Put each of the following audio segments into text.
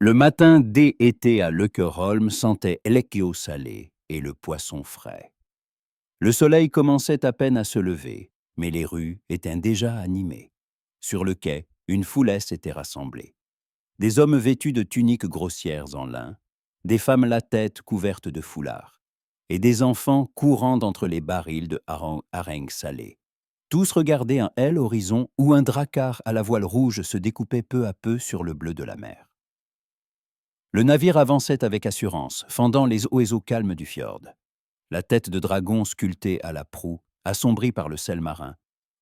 Le matin d'été à Löckerholm sentait l'eau salé et le poisson frais. Le soleil commençait à peine à se lever, mais les rues étaient déjà animées. Sur le quai, une foulée s'était rassemblée. Des hommes vêtus de tuniques grossières en lin, des femmes la tête couverte de foulards, et des enfants courant d'entre les barils de harengs salés. Tous regardaient un horizon où un drakkar à la voile rouge se découpait peu à peu sur le bleu de la mer. Le navire avançait avec assurance, fendant les eaux calmes du fjord. La tête de dragon sculptée à la proue, assombrie par le sel marin,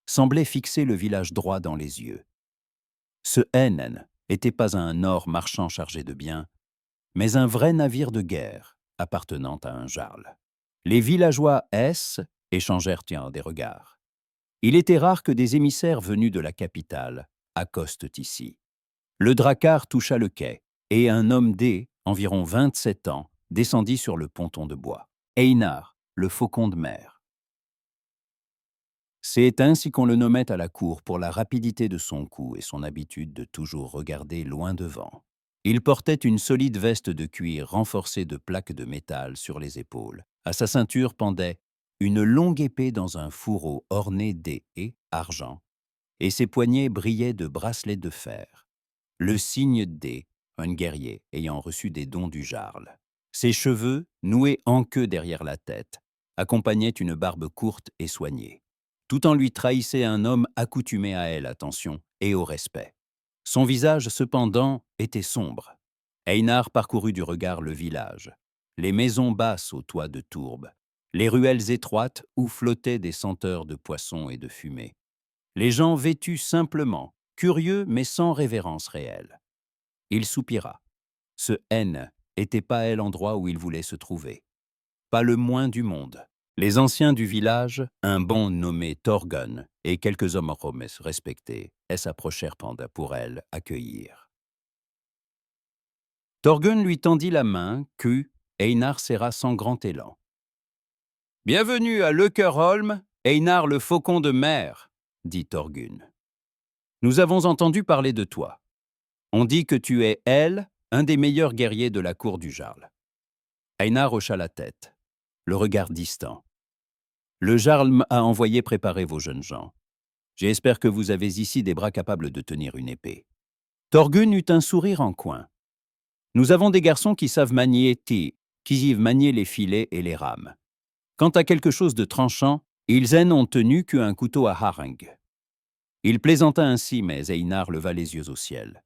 semblait fixer le village droit dans les yeux. Ce Hennen n'était pas un or marchand chargé de biens, mais un vrai navire de guerre appartenant à un jarl. Les villageois échangèrent des regards. Il était rare que des émissaires venus de la capitale accostent ici. Le drakkar toucha le quai, et un homme environ 27 ans, descendit sur le ponton de bois. Einar, le faucon de mer. C'est ainsi qu'on le nommait à la cour pour la rapidité de son cou et son habitude de toujours regarder loin devant. Il portait une solide veste de cuir renforcée de plaques de métal sur les épaules. À sa ceinture pendait une longue épée dans un fourreau orné d'aies argent, et ses poignets brillaient de bracelets de fer. Le signe D, un guerrier ayant reçu des dons du jarl. Ses cheveux, noués en queue derrière la tête, accompagnaient une barbe courte et soignée. Tout en lui trahissait un homme accoutumé à elle, attention, et au respect. Son visage, cependant, était sombre. Einar parcourut du regard le village, les maisons basses aux toits de tourbe, les ruelles étroites où flottaient des senteurs de poissons et de fumée. Les gens vêtus simplement, curieux mais sans révérence réelle. Il soupira. Ce N n'était pas l'endroit où il voulait se trouver. Pas le moins du monde. Les anciens du village, un bon nommé Thorgunn et quelques hommes romes respectés, s'approchèrent pour elle accueillir. Thorgunn lui tendit la main que Einar serra sans grand élan. « Bienvenue à Löckerholm, Einar le faucon de mer, » dit Thorgunn. « Nous avons entendu parler de toi. On dit que tu es, un des meilleurs guerriers de la cour du jarl. » Einar hocha la tête, le regard distant. « Le jarl a envoyé préparer vos jeunes gens. J'espère que vous avez ici des bras capables de tenir une épée. » Thorgunn eut un sourire en coin. « Nous avons des garçons qui savent manier les filets et les rames. Quant à quelque chose de tranchant, ils n'ont tenu qu'un couteau à harengs. » Il plaisanta ainsi, mais Einar leva les yeux au ciel.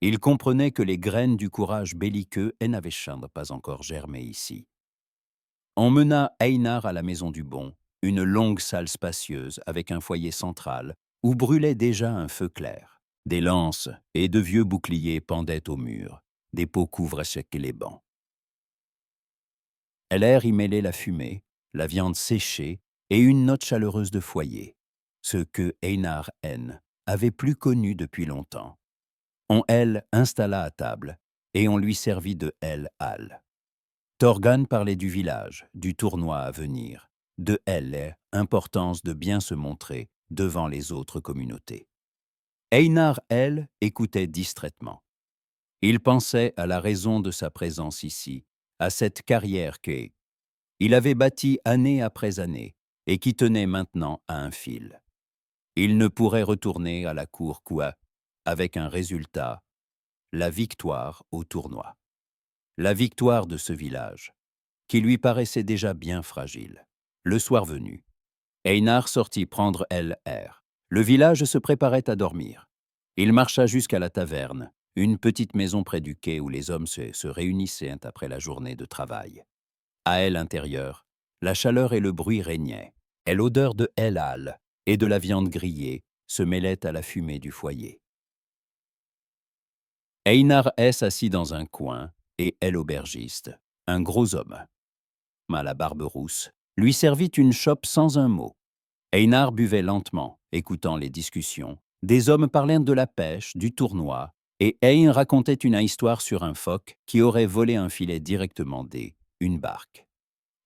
Il comprenait que les graines du courage belliqueux n'avaient pas encore germé ici. On mena Einar à la maison du bon, une longue salle spacieuse avec un foyer central où brûlait déjà un feu clair. Des lances et de vieux boucliers pendaient au mur, des pots couvraient les bancs. L'air y mêlait la fumée, la viande séchée et une note chaleureuse de foyer, ce que Einar avait plus connu depuis longtemps. On installa à table, et on lui servit de halle. Thorgunn parlait du village, du tournoi à venir, de importance de bien se montrer devant les autres communautés. Einar, écoutait distraitement. Il pensait à la raison de sa présence ici, à cette carrière qu'il avait bâtie année après année et qui tenait maintenant à un fil. Il ne pourrait retourner à la cour avec un résultat, la victoire au tournoi. La victoire de ce village, qui lui paraissait déjà bien fragile. Le soir venu, Einar sortit prendre l'air. Le village se préparait à dormir. Il marcha jusqu'à la taverne, une petite maison près du quai où les hommes se réunissaient après la journée de travail. À l'intérieur, la chaleur et le bruit régnaient, et l'odeur de halle et de la viande grillée se mêlait à la fumée du foyer. Einar assis dans un coin, et l'aubergiste, un gros homme, à la barbe rousse, lui servit une chope sans un mot. Einar buvait lentement, écoutant les discussions. Des hommes parlaient de la pêche, du tournoi, et Ein racontait une histoire sur un phoque qui aurait volé un filet directement une barque.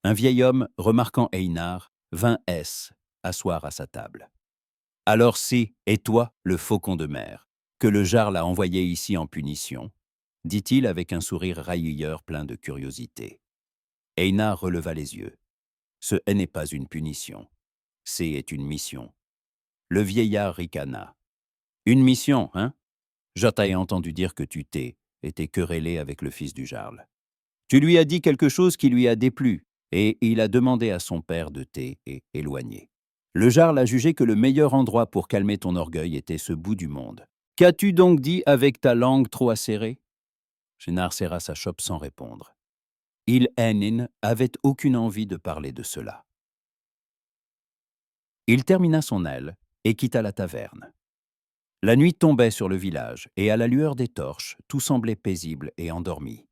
Un vieil homme, remarquant Einar, vint asseoir à sa table. « Alors et toi, le faucon de mer, que le jarl a envoyé ici en punition, dit-il avec un sourire railleur plein de curiosité. Einar releva les yeux. Ce n'est pas une punition. C'est une mission. Le vieillard ricana. Une mission, hein? Je t'ai entendu dire que tu t'es querellé avec le fils du Jarl. Tu lui as dit quelque chose qui lui a déplu, et il a demandé à son père de t'éloigner. Le Jarl a jugé que le meilleur endroit pour calmer ton orgueil était ce bout du monde. Qu'as-tu donc dit avec ta langue trop acérée? Génar serra sa chope sans répondre. Il-Enin avait aucune envie de parler de cela. Il termina son aile et quitta la taverne. La nuit tombait sur le village, et à la lueur des torches, tout semblait paisible et endormi.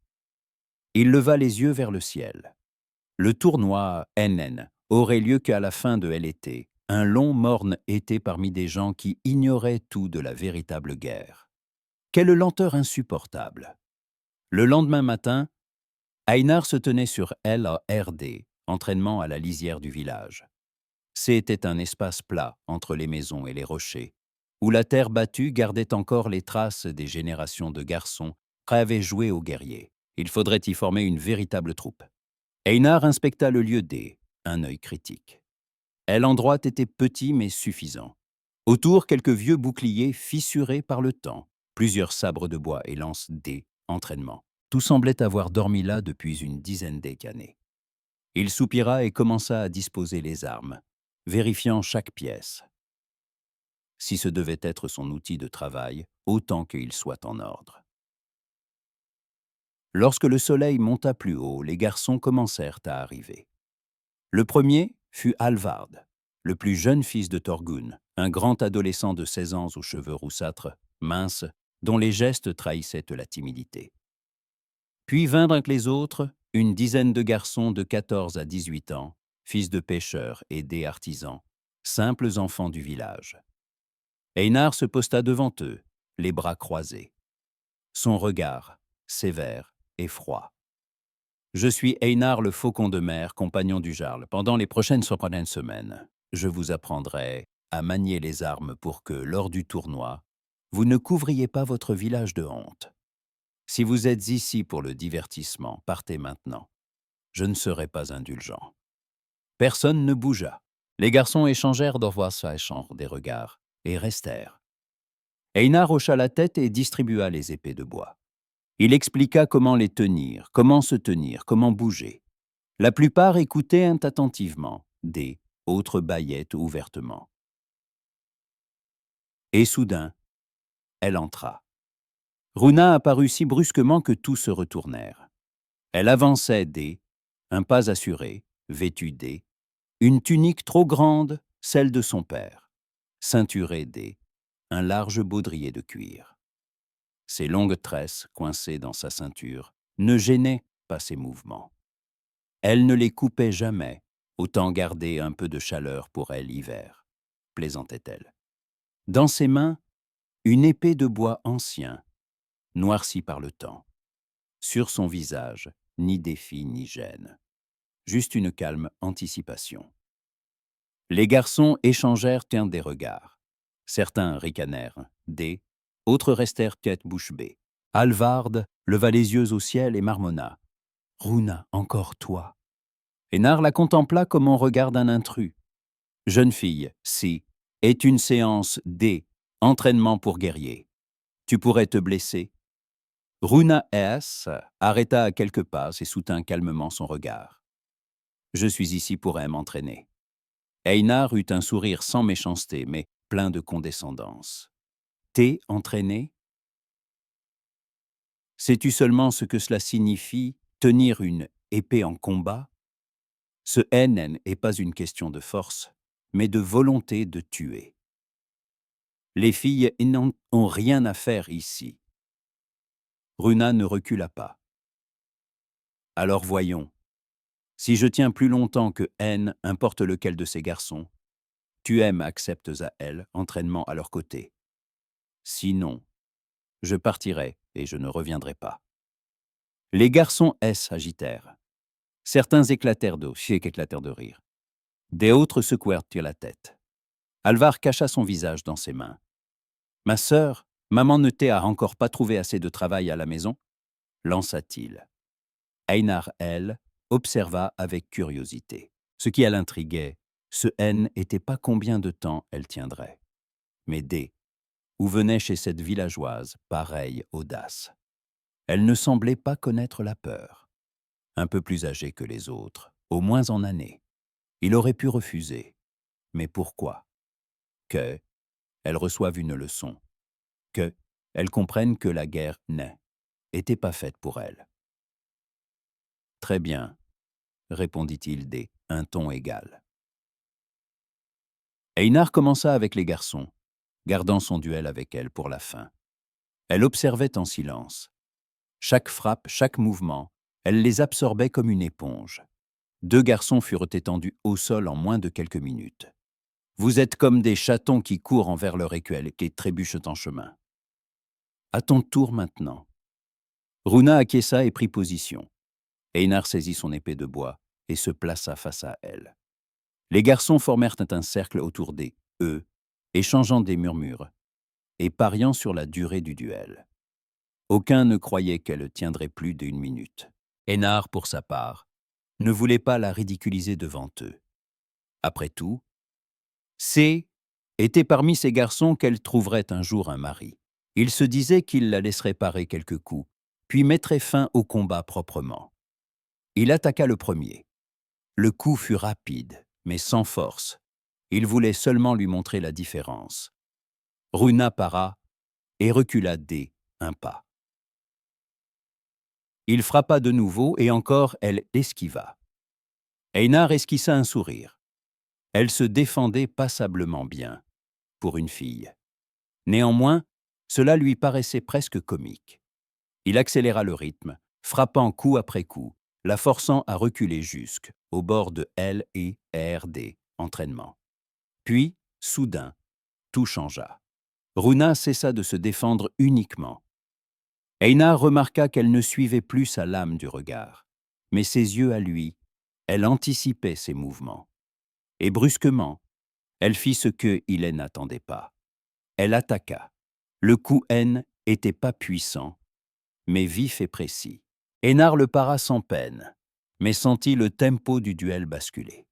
Il leva les yeux vers le ciel. Le tournoi NN aurait lieu qu'à la fin de l'été, un long morne été parmi des gens qui ignoraient tout de la véritable guerre. Quelle lenteur insupportable! Le lendemain matin, Einar se tenait sur LRD, entraînement à la lisière du village. C'était un espace plat entre les maisons et les rochers, où la terre battue gardait encore les traces des générations de garçons prêts à jouer aux guerriers. Il faudrait y former une véritable troupe. Einar inspecta le lieu un œil critique. L'endroit était petit mais suffisant. Autour, quelques vieux boucliers fissurés par le temps, plusieurs sabres de bois et lances entraînement. Tout semblait avoir dormi là depuis une dizaine d'années. Il soupira et commença à disposer les armes, vérifiant chaque pièce. Si ce devait être son outil de travail, autant qu'il soit en ordre. Lorsque le soleil monta plus haut, les garçons commencèrent à arriver. Le premier fut Alvard, le plus jeune fils de Thorgunn, un grand adolescent de 16 ans aux cheveux roussâtres, minces, dont les gestes trahissaient de la timidité. Puis vinrent les autres, une dizaine de garçons de 14 à 18 ans, fils de pêcheurs et artisans, simples enfants du village. Einar se posta devant eux, les bras croisés. Son regard, sévère et froid. « Je suis Einar le faucon de mer, compagnon du Jarl. Pendant les prochaines semaines, je vous apprendrai à manier les armes pour que, lors du tournoi, vous ne couvriez pas votre village de honte. Si vous êtes ici pour le divertissement, partez maintenant. Je ne serai pas indulgent. » Personne ne bougea. Les garçons échangèrent des regards et restèrent. Einar hocha la tête et distribua les épées de bois. Il expliqua comment les tenir, comment se tenir, comment bouger. La plupart écoutaient attentivement, autres bâillaient ouvertement. Et soudain, elle entra. Runa apparut si brusquement que tous se retournèrent. Elle avançait un pas assuré, vêtue une tunique trop grande, celle de son père, ceinturée un large baudrier de cuir. Ses longues tresses, coincées dans sa ceinture, ne gênaient pas ses mouvements. Elle ne les coupait jamais, autant garder un peu de chaleur pour elle l'hiver, plaisantait-elle. Dans ses mains, une épée de bois ancien, noircie par le temps. Sur son visage, ni défi ni gêne, juste une calme anticipation. Les garçons échangèrent des regards. Certains ricanèrent, autres restèrent tête bouche bée. Alvard leva les yeux au ciel et marmonna. « Runa, encore toi !» Einar la contempla comme on regarde un intrus. « Jeune fille, si, est une séance entraînement pour guerrier. Tu pourrais te blesser. » Runa arrêta à quelques pas et soutint calmement son regard. « Je suis ici pour m'entraîner. » Einar eut un sourire sans méchanceté, mais plein de condescendance. « T'es entraîné? Sais-tu seulement ce que cela signifie, tenir une épée en combat? Ce NN n'est pas une question de force, mais de volonté de tuer. Les filles n'ont rien à faire ici. » Runa ne recula pas. « Alors voyons. Si je tiens plus longtemps que N, importe lequel de ces garçons, tu acceptes à elle, entraînement à leur côté. Sinon, je partirai et je ne reviendrai pas. » Les garçons s'agitèrent. Certains éclatèrent de rire. Des autres secouèrent la tête. Alvar cacha son visage dans ses mains. « Ma sœur, maman ne t'a encore pas trouvé assez de travail à la maison? lança-t-il. Einar, elle, observa avec curiosité. Ce qui l'intriguait, ce N n'était pas combien de temps elle tiendrait. Mais D, où venait chez cette villageoise pareille audace. Elle ne semblait pas connaître la peur. Un peu plus âgée que les autres, au moins en années. Il aurait pu refuser. Mais pourquoi? Que elle reçoive une leçon. Que elle comprenne que la guerre n'était pas faite pour elle. Très bien, répondit-il d'un ton égal. Einar commença avec les garçons, gardant son duel avec elle pour la fin. Elle observait en silence. Chaque frappe, chaque mouvement, elle les absorbait comme une éponge. 2 garçons furent étendus au sol en moins de quelques minutes. Vous êtes comme des chatons qui courent envers leur écuelle et qui trébuchent en chemin. À ton tour maintenant. Runa acquiesça et prit position. Einar saisit son épée de bois et se plaça face à elle. Les garçons formèrent un cercle autour eux, échangeant des murmures et pariant sur la durée du duel. Aucun ne croyait qu'elle tiendrait plus d'1 minute. Einar, pour sa part, ne voulait pas la ridiculiser devant eux. Après tout, C était parmi ces garçons qu'elle trouverait un jour un mari. Il se disait qu'il la laisserait parer quelques coups, puis mettrait fin au combat proprement. Il attaqua le premier. Le coup fut rapide, mais sans force. Il voulait seulement lui montrer la différence. Runa para et recula un pas. Il frappa de nouveau et encore elle esquiva. Einar esquissa un sourire. Elle se défendait passablement bien, pour une fille. Néanmoins, cela lui paraissait presque comique. Il accéléra le rythme, frappant coup après coup, la forçant à reculer jusqu'au bord de L et RD, entraînement. Puis, soudain, tout changea. Runa cessa de se défendre uniquement. Einar remarqua qu'elle ne suivait plus sa lame du regard, mais ses yeux à lui, elle anticipait ses mouvements. Et brusquement, elle fit ce que il n'attendait pas. Elle attaqua. Le coup N était pas puissant, mais vif et précis. Einar le para sans peine, mais sentit le tempo du duel basculer.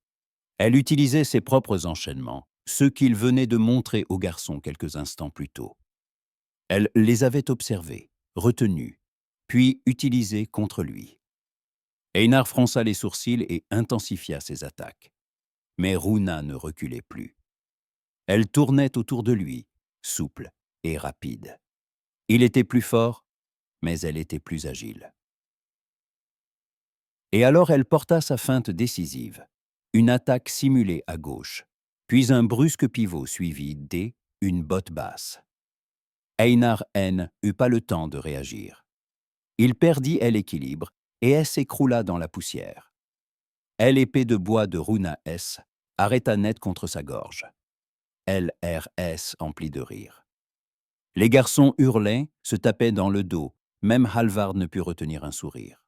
Elle utilisait ses propres enchaînements, ceux qu'il venait de montrer aux garçons quelques instants plus tôt. Elle les avait observés, retenus, puis utilisés contre lui. Einar fronça les sourcils et intensifia ses attaques. Mais Runa ne reculait plus. Elle tournait autour de lui, souple et rapide. Il était plus fort, mais elle était plus agile. Et alors elle porta sa feinte décisive, une attaque simulée à gauche, puis un brusque pivot suivi une botte basse. Einar N eut pas le temps de réagir. Il perdit l'équilibre et elle s'écroula dans la poussière. L'épée de bois de Runa S arrêta net contre sa gorge. LRS emplit de rire. Les garçons hurlaient, se tapaient dans le dos, même Halvard ne put retenir un sourire.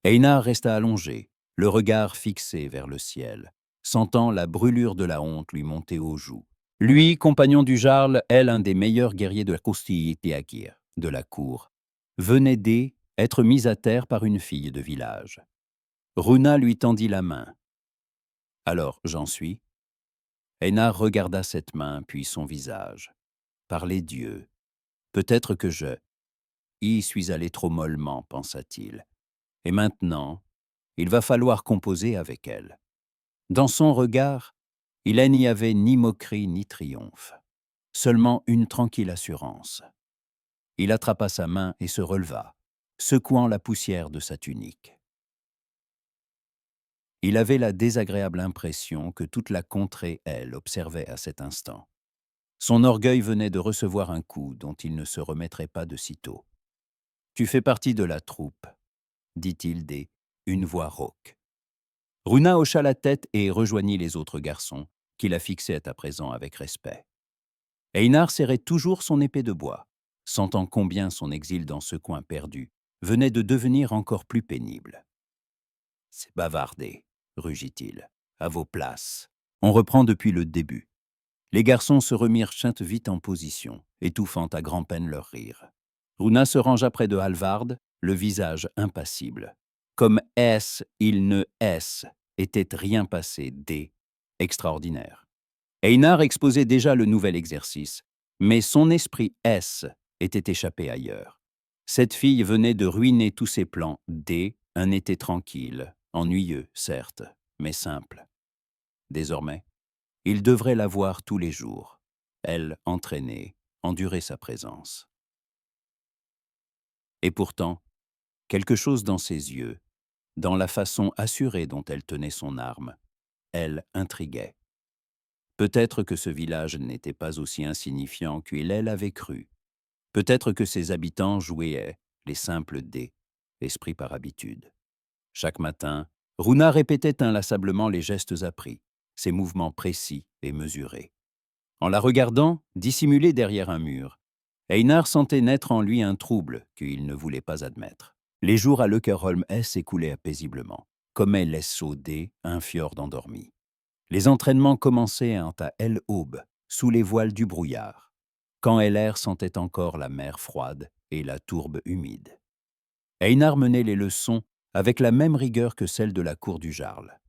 Einar resta allongé, le regard fixé vers le ciel, sentant la brûlure de la honte lui monter aux joues. Lui, compagnon du Jarl, elle, un des meilleurs guerriers de la Kostilliakir, de la cour, venait d'être mis à terre par une fille de village. Runa lui tendit la main. « Alors, j'en suis ?» Einar regarda cette main, puis son visage. « Par les dieux, peut-être que je y suis allé trop mollement, pensa-t-il. Et maintenant, il va falloir composer avec elle. » Dans son regard, il n'y avait ni moquerie ni triomphe, seulement une tranquille assurance. Il attrapa sa main et se releva, secouant la poussière de sa tunique. Il avait la désagréable impression que toute la contrée, elle, observait à cet instant. Son orgueil venait de recevoir un coup dont il ne se remettrait pas de sitôt. « Tu fais partie de la troupe, » dit-il une voix rauque. Runa hocha la tête et rejoignit les autres garçons, qui la fixaient à présent avec respect. Einar serrait toujours son épée de bois, sentant combien son exil dans ce coin perdu venait de devenir encore plus pénible. « C'est bavardé, » rugit-il. « À vos places. On reprend depuis le début. » Les garçons se remirent vite en position, étouffant à grand-peine leur rire. Runa se rangea près de Halvard, le visage impassible. Comme est-ce, il ne est-ce, était rien passé extraordinaire. Einar exposait déjà le nouvel exercice, mais son esprit est était échappé ailleurs. Cette fille venait de ruiner tous ses plans un été tranquille, ennuyeux, certes, mais simple. Désormais, il devrait la voir tous les jours, elle entraîner, endurer sa présence. Et pourtant, quelque chose dans ses yeux, dans la façon assurée dont elle tenait son arme, elle intriguait. Peut-être que ce village n'était pas aussi insignifiant qu'il l'avait cru. Peut-être que ses habitants jouaient les simples dés, esprit par habitude. Chaque matin, Runa répétait inlassablement les gestes appris, ses mouvements précis et mesurés. En la regardant, dissimulée derrière un mur, Einar sentait naître en lui un trouble qu'il ne voulait pas admettre. Les jours à Löckerholm s'écoulaient paisiblement, comme elle laisse sauder un fjord endormi. Les entraînements commençaient à l'aube, sous les voiles du brouillard, quand Eller sentait encore la mer froide et la tourbe humide. Einar menait les leçons avec la même rigueur que celle de la cour du Jarl.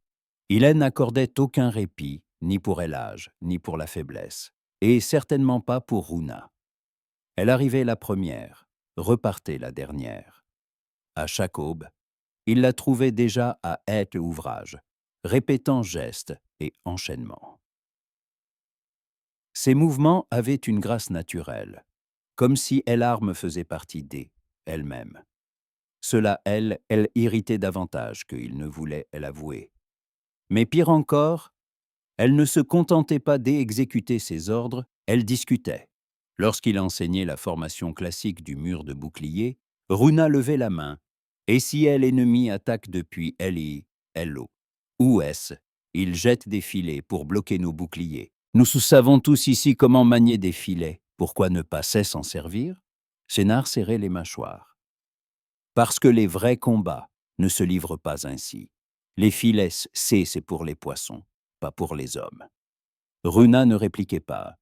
Il n'accordait aucun répit, ni pour l'âge, ni pour la faiblesse, et certainement pas pour Runa. Elle arrivait la première, repartait la dernière. À chaque aube, il la trouvait déjà à être ouvrage, répétant gestes et enchaînements. Ses mouvements avaient une grâce naturelle, comme si l'arme faisait partie elle-même. Cela, elle irritait davantage qu'il ne voulait l'avouer. Mais pire encore, elle ne se contentait pas d'exécuter ses ordres, elle discutait. Lorsqu'il enseignait la formation classique du mur de bouclier, Runa levait la main, et si l'ennemi attaque depuis Hello, où est-ce? Il jette des filets pour bloquer nos boucliers. Nous savons tous ici comment manier des filets. Pourquoi ne pas s'en servir? Sénar serrait les mâchoires. Parce que les vrais combats ne se livrent pas ainsi. Les filets, c'est pour les poissons, pas pour les hommes. Runa ne répliquait pas,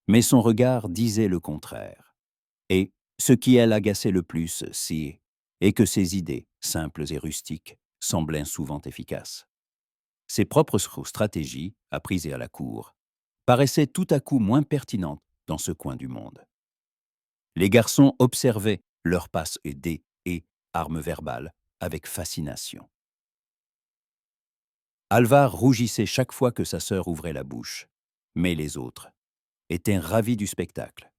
mais son regard disait le contraire. Et ce qui l'agaçait le plus, est que ses idées, simples et rustiques, semblaient souvent efficaces. Ses propres stratégies, apprises à la cour, paraissaient tout à coup moins pertinentes dans ce coin du monde. Les garçons observaient leurs passes et armes verbales avec fascination. Alvar rougissait chaque fois que sa sœur ouvrait la bouche, mais les autres étaient ravis du spectacle.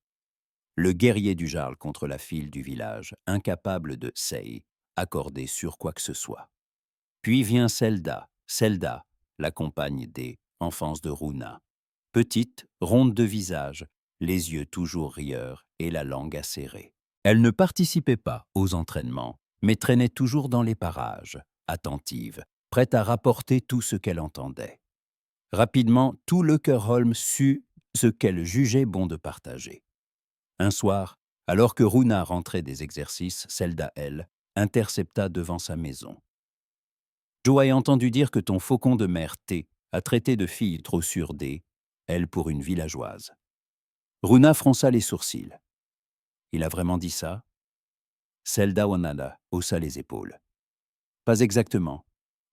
Le guerrier du Jarl contre la fille du village, incapable de accorder sur quoi que ce soit. Puis vient Selda, la compagne enfances de Runa. Petite, ronde de visage, les yeux toujours rieurs et la langue acérée. Elle ne participait pas aux entraînements, mais traînait toujours dans les parages, attentive, prête à rapporter tout ce qu'elle entendait. Rapidement, tout Löckerholm sut ce qu'elle jugeait bon de partager. Un soir, alors que Runa rentrait des exercices, Selda, elle, intercepta devant sa maison. « Jo a entendu dire que ton faucon de mer a traité de fille trop sûre elle pour une villageoise. » Runa fronça les sourcils. « Il a vraiment dit ça ?» Selda Wanada haussa les épaules. « Pas exactement,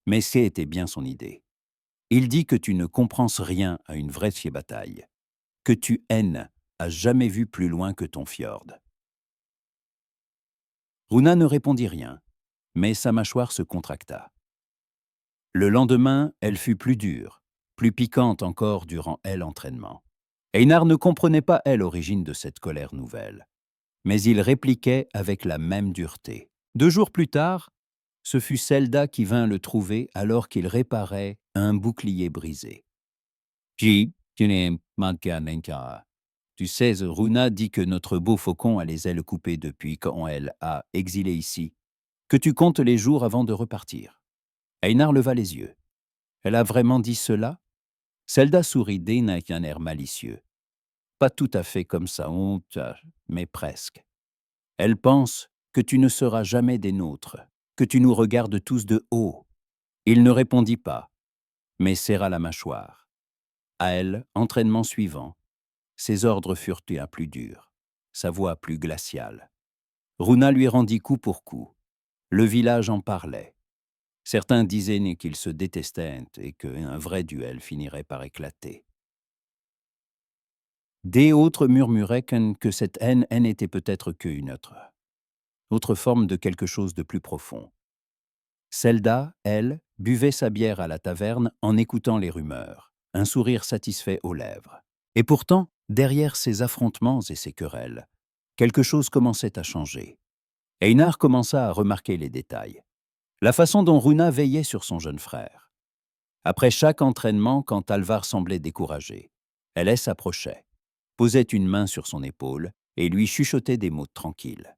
mais c'était bien son idée. Il dit que tu ne comprends rien à une vraie bataille, que tu as jamais vu plus loin que ton fjord. » Runa ne répondit rien, mais sa mâchoire se contracta. Le lendemain, elle fut plus dure, plus piquante encore durant l'entraînement. Einar ne comprenait pas l'origine de cette colère nouvelle, mais il répliquait avec la même dureté. 2 jours plus tard, ce fut Selda qui vint le trouver alors qu'il réparait un bouclier brisé. « Tu sais, Runa dit que notre beau faucon a les ailes coupées depuis quand elle a exilé ici, que tu comptes les jours avant de repartir. » Einar leva les yeux. « Elle a vraiment dit cela ?» Selda sourit avec un air malicieux. « Pas tout à fait comme ça, mais presque. Elle pense que tu ne seras jamais des nôtres, que tu nous regardes tous de haut. » Il ne répondit pas, mais serra la mâchoire. À elle, entraînement suivant, ses ordres furent plus durs, sa voix plus glaciale. Runa lui rendit coup pour coup. Le village en parlait. Certains disaient qu'ils se détestaient et qu'un vrai duel finirait par éclater. Des autres murmuraient que cette haine n'était peut-être qu'une autre forme de quelque chose de plus profond. Zelda, elle, buvait sa bière à la taverne en écoutant les rumeurs, un sourire satisfait aux lèvres. Et pourtant, derrière ces affrontements et ces querelles, quelque chose commençait à changer. Einar commença à remarquer les détails. La façon dont Runa veillait sur son jeune frère. Après chaque entraînement, quand Alvar semblait découragé, elle s'approchait, posait une main sur son épaule et lui chuchotait des mots tranquilles.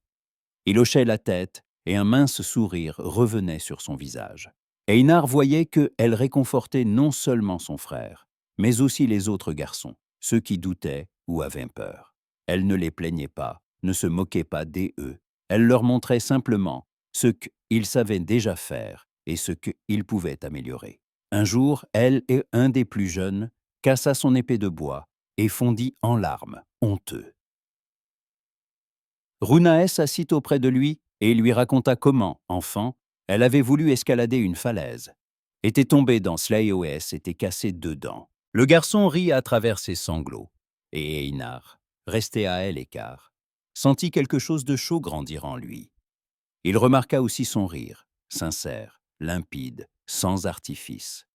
Il hochait la tête et un mince sourire revenait sur son visage. Einar voyait qu'elle réconfortait non seulement son frère, mais aussi les autres garçons, ceux qui doutaient ou avaient peur. Elle ne les plaignait pas, ne se moquait pas d'eux. Elle leur montrait simplement ce qu'ils savaient déjà faire et ce qu'ils pouvaient améliorer. Un jour, elle et un des plus jeunes cassa son épée de bois et fondit en larmes, honteux. Runa s'assit auprès de lui et lui raconta comment, enfant, elle avait voulu escalader une falaise, était tombée dans Slayoes, était cassée 2 dents. Le garçon rit à travers ses sanglots, et Einar, resté à elle écart, sentit quelque chose de chaud grandir en lui. Il remarqua aussi son rire, sincère, limpide, sans artifice.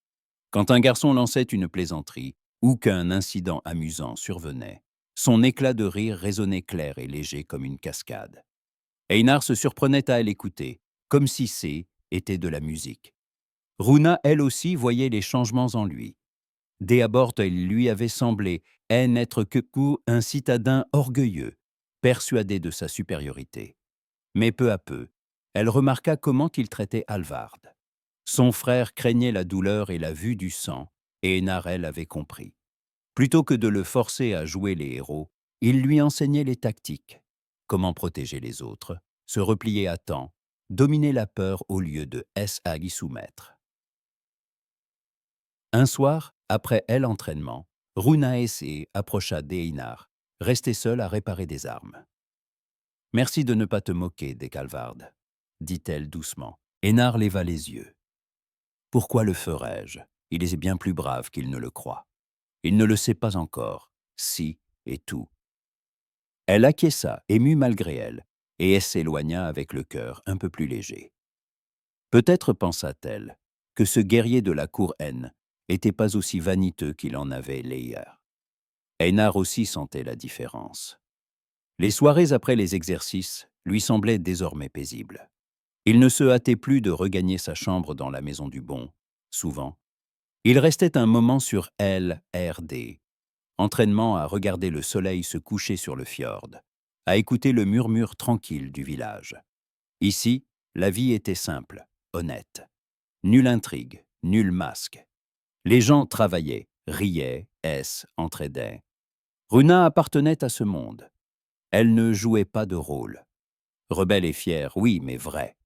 Quand un garçon lançait une plaisanterie ou qu'un incident amusant survenait, son éclat de rire résonnait clair et léger comme une cascade. Einar se surprenait à l'écouter, comme si était de la musique. Runa, elle aussi, voyait les changements en lui. Dès abord, il lui avait semblé n'être que un citadin orgueilleux, persuadé de sa supériorité. Mais peu à peu, elle remarqua comment il traitait Alvard. Son frère craignait la douleur et la vue du sang, et Enarel avait compris. Plutôt que de le forcer à jouer les héros, il lui enseignait les tactiques. Comment protéger les autres, se replier à temps, dominer la peur au lieu de y soumettre. Un soir, après l'entraînement, Runaes approcha d'Einar, resté seul à réparer des armes. « Merci de ne pas te moquer des Calvardes, dit-elle doucement. Einar leva les yeux. Pourquoi le ferais-je? Il est bien plus brave qu'il ne le croit. Il ne le sait pas encore, si et tout. Elle acquiesça, émue malgré elle, et elle s'éloigna avec le cœur un peu plus léger. Peut-être pensa-t-elle que ce guerrier de la cour N était pas aussi vaniteux qu'il en avait l'air. Einar aussi sentait la différence. Les soirées après les exercices lui semblaient désormais paisibles. Il ne se hâtait plus de regagner sa chambre dans la maison du bon, souvent. Il restait un moment sur LRD, entraînement à regarder le soleil se coucher sur le fjord, à écouter le murmure tranquille du village. Ici, la vie était simple, honnête. Nulle intrigue, nul masque. Les gens travaillaient, riaient, entraidaient. Runa appartenait à ce monde. Elle ne jouait pas de rôle. Rebelle et fière, oui, mais vraie.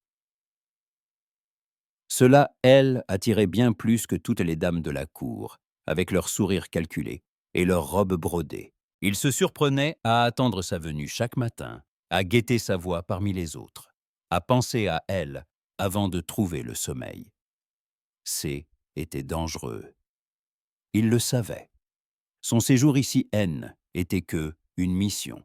Cela, elle, attirait bien plus que toutes les dames de la cour, avec leurs sourires calculés et leurs robes brodées. Il se surprenait à attendre sa venue chaque matin, à guetter sa voix parmi les autres, à penser à elle avant de trouver le sommeil. Était dangereux. Il le savait. Son séjour ici, était une mission.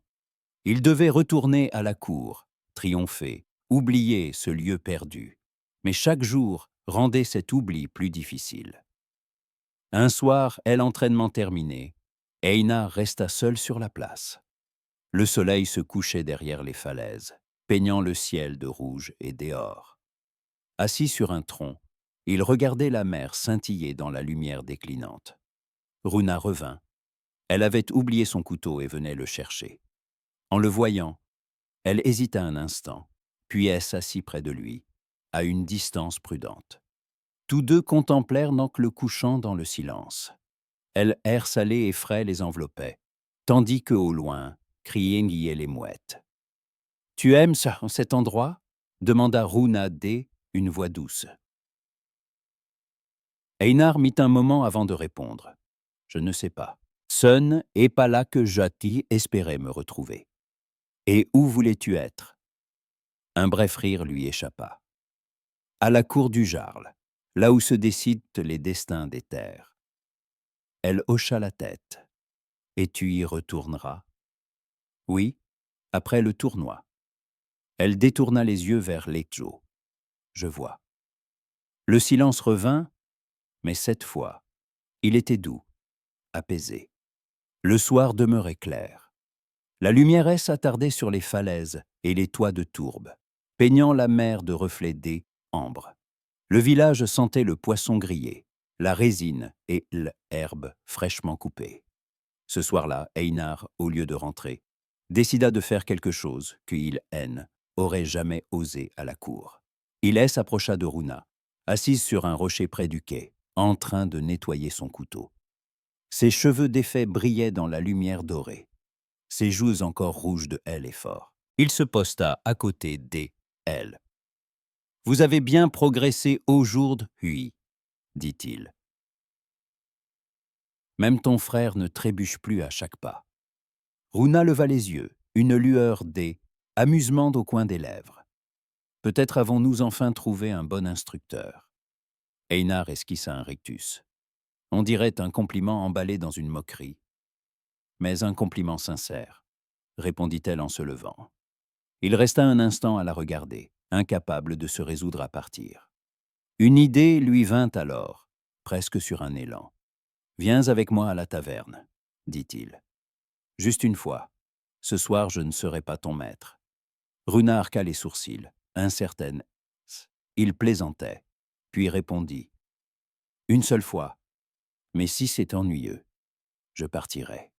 Il devait retourner à la cour, triompher, oublier ce lieu perdu. Mais chaque jour rendait cet oubli plus difficile. Un soir, l'entraînement terminé, Einar resta seul sur la place. Le soleil se couchait derrière les falaises, peignant le ciel de rouge et d'or. Assis sur un tronc, il regardait la mer scintiller dans la lumière déclinante. Runa revint. Elle avait oublié son couteau et venait le chercher. En le voyant, elle hésita un instant, puis elle s'assit près de lui, à une distance prudente. Tous deux contemplèrent donc le couchant dans le silence. Air salé et frais les enveloppait, tandis que au loin, criaient les mouettes. « Tu aimes cet endroit ?» demanda Runa D, une voix douce. Einar mit un moment avant de répondre. « Je ne sais pas. Ce n'est pas là que Jati espérait me retrouver. » « Et où voulais-tu être ?» Un bref rire lui échappa. à la cour du Jarl, là où se décident les destins des terres. Elle hocha la tête. Et tu y retourneras? Oui, après le tournoi. Elle détourna les yeux vers Lejo. Je vois. Le silence revint, mais cette fois, il était doux, apaisé. Le soir demeurait clair. La lumière s'attardait sur les falaises et les toits de tourbe, peignant la mer de reflets d'aies ambre. Le village sentait le poisson grillé, la résine et l'herbe fraîchement coupée. Ce soir-là, Einar, au lieu de rentrer, décida de faire quelque chose que N aurait jamais osé à la cour. Il s'approcha de Runa, assise sur un rocher près du quai, en train de nettoyer son couteau. Ses cheveux défaits brillaient dans la lumière dorée. Ses joues encore rouges de l'effort. Il se posta à côté d'elle. « Vous avez bien progressé aujourd'hui, dit-il. Même ton frère ne trébuche plus à chaque pas. » Runa leva les yeux, une lueur amusement au coin des lèvres. Peut-être avons-nous enfin trouvé un bon instructeur. Einar esquissa un rictus. On dirait un compliment emballé dans une moquerie. Mais un compliment sincère, répondit-elle en se levant. Il resta un instant à la regarder, incapable de se résoudre à partir. Une idée lui vint alors, presque sur un élan. « Viens avec moi à la taverne, » dit-il. « Juste une fois. Ce soir, je ne serai pas ton maître. » Runa arqua les sourcils, incertaine. Il plaisantait, puis répondit. « Une seule fois. Mais si c'est ennuyeux, je partirai. »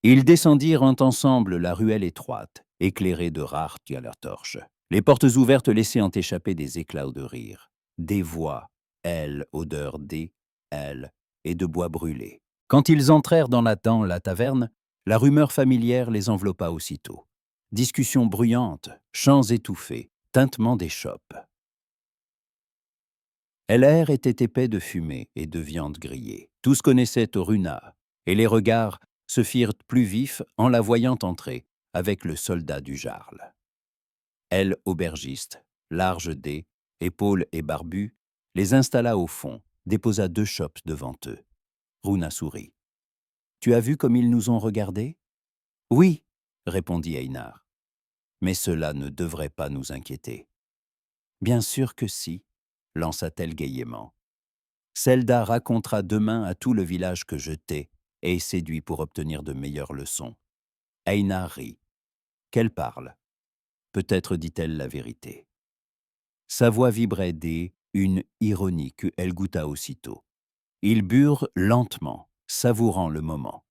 Ils descendirent ensemble la ruelle étroite, éclairée de rares torches. Les portes ouvertes laissant échapper des éclats de rire. Des voix, odeur et de bois brûlé. Quand ils entrèrent dans la taverne, la rumeur familière les enveloppa aussitôt. Discussions bruyantes, chants étouffés, tintements d'échoppes. L'air était épais de fumée et de viande grillée. Tous connaissaient Runa, et les regards se firent plus vifs en la voyant entrer avec le soldat du Jarl. Elle, aubergiste, large épaules et barbu, les installa au fond, déposa 2 chopes devant eux. Runa sourit. « Tu as vu comme ils nous ont regardés ?»« Oui, » répondit Einar. « Mais cela ne devrait pas nous inquiéter. »« Bien sûr que si, » lança-t-elle gaillement. « Selda racontera demain à tout le village que je t'ai et séduit pour obtenir de meilleures leçons. » Einar rit. « Qu'elle parle. Peut-être dit-elle la vérité. » Sa voix vibrait une ironie qu'elle goûta aussitôt. Ils burent lentement, savourant le moment.